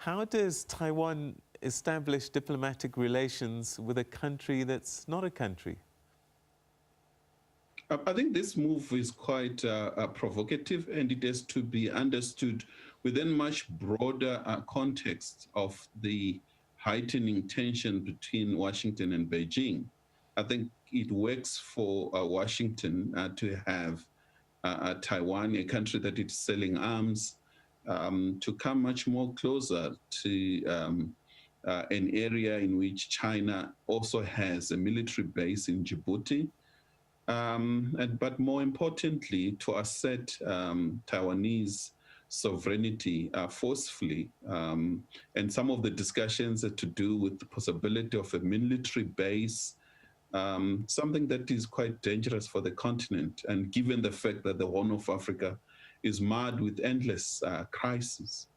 How does Taiwan establish diplomatic relations with a country that's not a country? I think this move is quite provocative, and it has to be understood within much broader context of the heightening tension between Washington and Beijing. I think it works for Washington to have Taiwan, a country that is selling arms, to come much more closer to an area in which China also has a military base in Djibouti, but more importantly, to assert Taiwanese sovereignty forcefully. And some of the discussions are to do with the possibility of a military base, something that is quite dangerous for the continent. And given the fact that the Horn of Africa is marred with endless crises.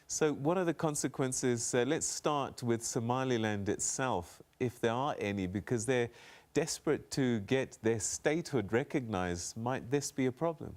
So what are the consequences? Let's start with Somaliland itself, if there are any, because they're desperate to get their statehood recognized. Might this be a problem?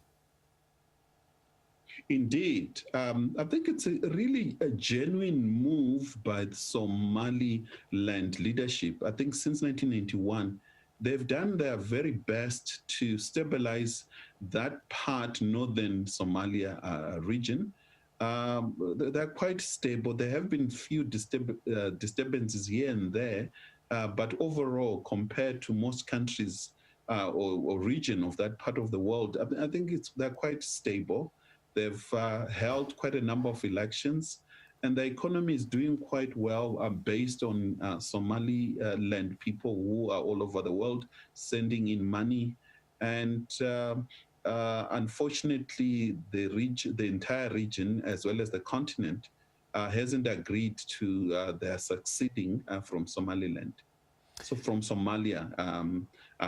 Indeed. I think it's really a genuine move by the Somaliland leadership. I think since 1991, they've done their very best to stabilize that part, northern Somalia region. They're quite stable. There have been few disturbances here and there, but overall, compared to most countries or region of that part of the world, I think they're quite stable. They've held quite a number of elections, and the economy is doing quite well based on Somaliland people who are all over the world sending in money. And unfortunately, the entire region, as well as the continent, hasn't agreed to their succeeding from Somaliland. So from Somalia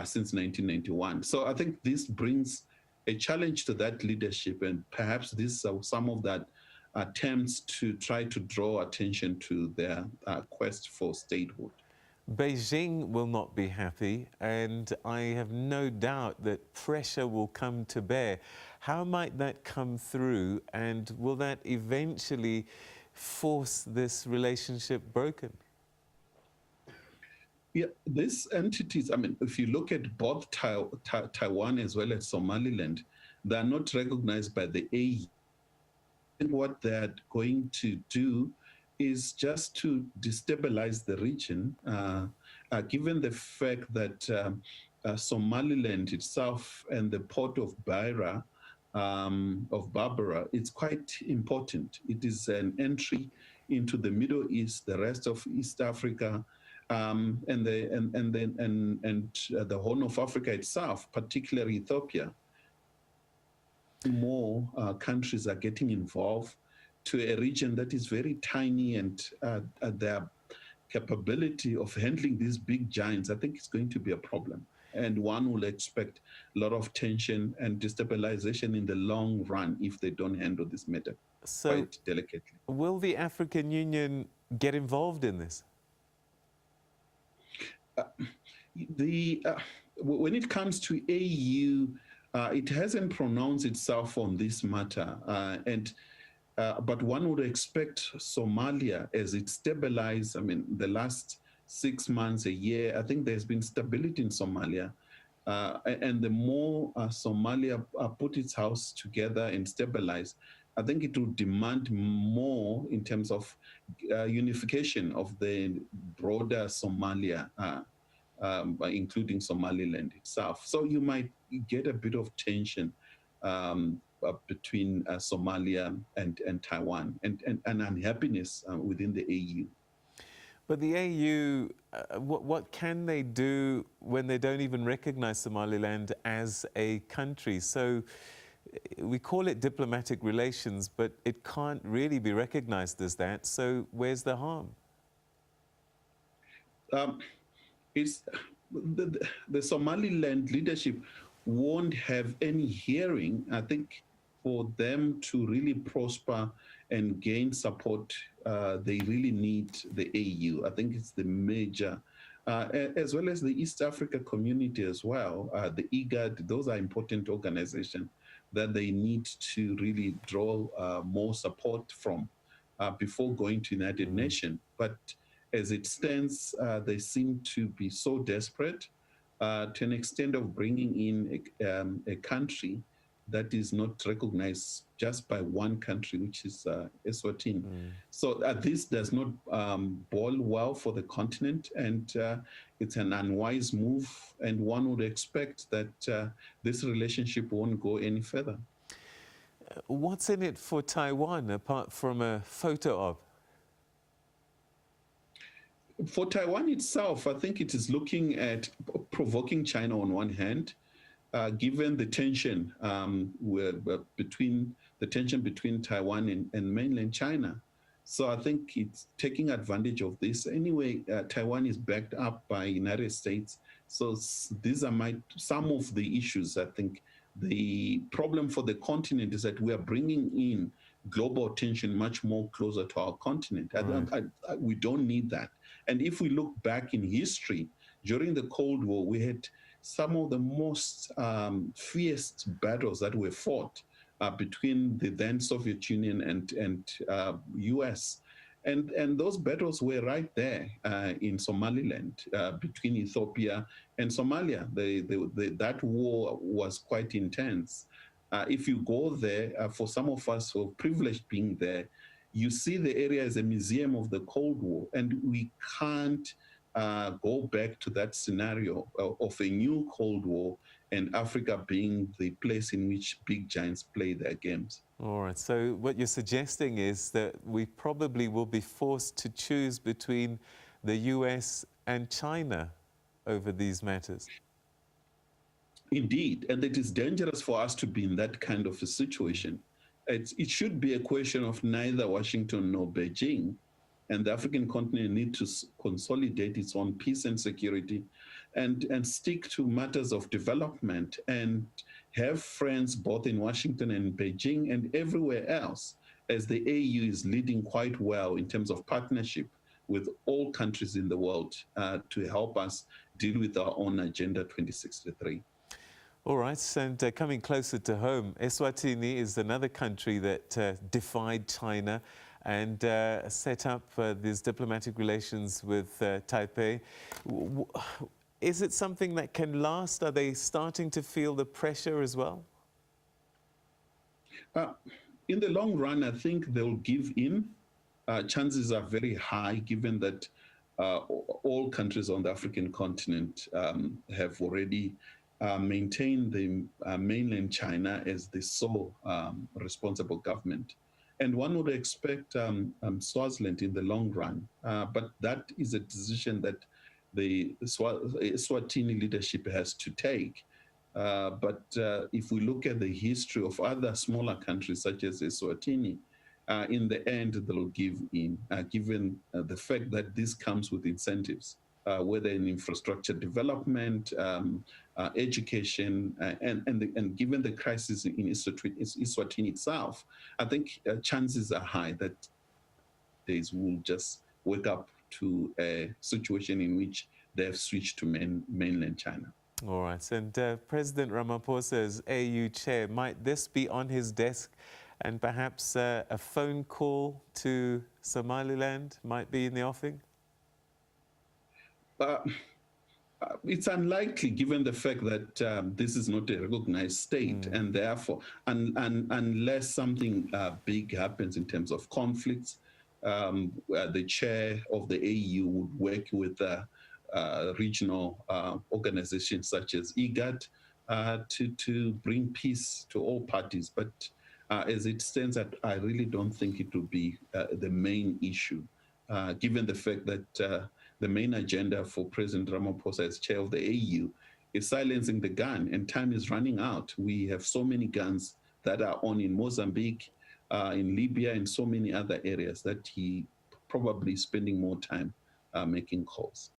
since 1991. So I think this brings a challenge to that leadership, and perhaps these are some of that attempts to try to draw attention to their quest for statehood. Beijing will not be happy, and I have no doubt that pressure will come to bear. How might that come through, and will that eventually force this relationship broken? Yeah, these entities, I mean, if you look at both Taiwan as well as Somaliland, they are not recognized by the AU. And what they're going to do is just to destabilize the region, given the fact that Somaliland itself and the port of Beira, of Barbara, it's quite important. It is an entry into the Middle East, the rest of East Africa, and the Horn of Africa itself, particularly Ethiopia. More countries are getting involved to a region that is very tiny, and their capability of handling these big giants, I think, is going to be a problem. And one will expect a lot of tension and destabilization in the long run if they don't handle this matter quite delicately. Will the African Union get involved in this? When it comes to AU, it hasn't pronounced itself on this matter, but one would expect Somalia, as it stabilized. I mean, the last 6 months, a year, I think there's been stability in Somalia, and the more Somalia put its house together and stabilize, I think it will demand more in terms of unification of the broader Somalia, including Somaliland itself. So you might get a bit of tension between Somalia and Taiwan, and unhappiness within the AU. But the AU, what can they do when they don't even recognize Somaliland as a country? So we call it diplomatic relations, but it can't really be recognized as that. So where's the harm? It's the Somaliland leadership won't have any hearing. I think for them to really prosper and gain support, they really need the AU. I think it's the major, as well as the East Africa community as well, the IGAD. Those are important organizations that they need to really draw more support from. before going to United Nations. But as it stands, they seem to be so desperate to an extent of bringing in a country that is not recognized just by one country, which is Eswatini. So this does not bode well for the continent, and it's an unwise move, and one would expect that this relationship won't go any further. What's in it for Taiwan, apart from a photo op? For Taiwan itself, I think it is looking at provoking China on one hand, given the tension between Taiwan and mainland China. So I think it's taking advantage of this. Anyway, Taiwan is backed up by United States. So these are some of the issues. I think the problem for the continent is that we are bringing in global attention much more closer to our continent. Right. We don't need that. And if we look back in history, during the Cold War, we had some of the most fierce battles that were fought between the then Soviet Union and US. And those battles were right there in Somaliland, between Ethiopia and Somalia. That war was quite intense. If you go there, for some of us who are privileged being there, you see the area as a museum of the Cold War, and we can't go back to that scenario of a new Cold War and Africa being the place in which big giants play their games. All right, so what you're suggesting is that we probably will be forced to choose between the US and China over these matters. Indeed, and it is dangerous for us to be in that kind of a situation. It should be a question of neither Washington nor Beijing, and the African continent need to consolidate its own peace and security and stick to matters of development and have friends both in Washington and Beijing and everywhere else, as the AU is leading quite well in terms of partnership with all countries in the world to help us deal with our own Agenda 2063. All right, and coming closer to home, Eswatini is another country that defied China and set up these diplomatic relations with Taipei. Is it something that can last? Are they starting to feel the pressure as well? In the long run, I think they'll give in. Chances are very high, given that all countries on the African continent have already maintained the mainland China as the sole responsible government. And one would expect Swaziland in the long run, but that is a decision that the Eswatini leadership has to take. But if we look at the history of other smaller countries such as Eswatini, in the end, they'll give in, given the fact that this comes with incentives, whether in infrastructure development, education, and given the crisis in Eswatini itself, I think chances are high that they will just wake up to a situation in which they have switched to mainland China. All right, and President Ramaphosa as AU chair, might this be on his desk, and perhaps a phone call to Somaliland might be in the offing? It's unlikely, given the fact that this is not a recognized state, and therefore, unless something big happens in terms of conflicts, the chair of the AU would work with regional organizations such as IGAD to bring peace to all parties. But as it stands, I really don't think it will be the main issue, given the fact that the main agenda for President Ramaphosa as chair of the AU is silencing the gun, and time is running out. We have so many guns that are on in Mozambique, in Libya, and so many other areas that he probably spending more time making calls.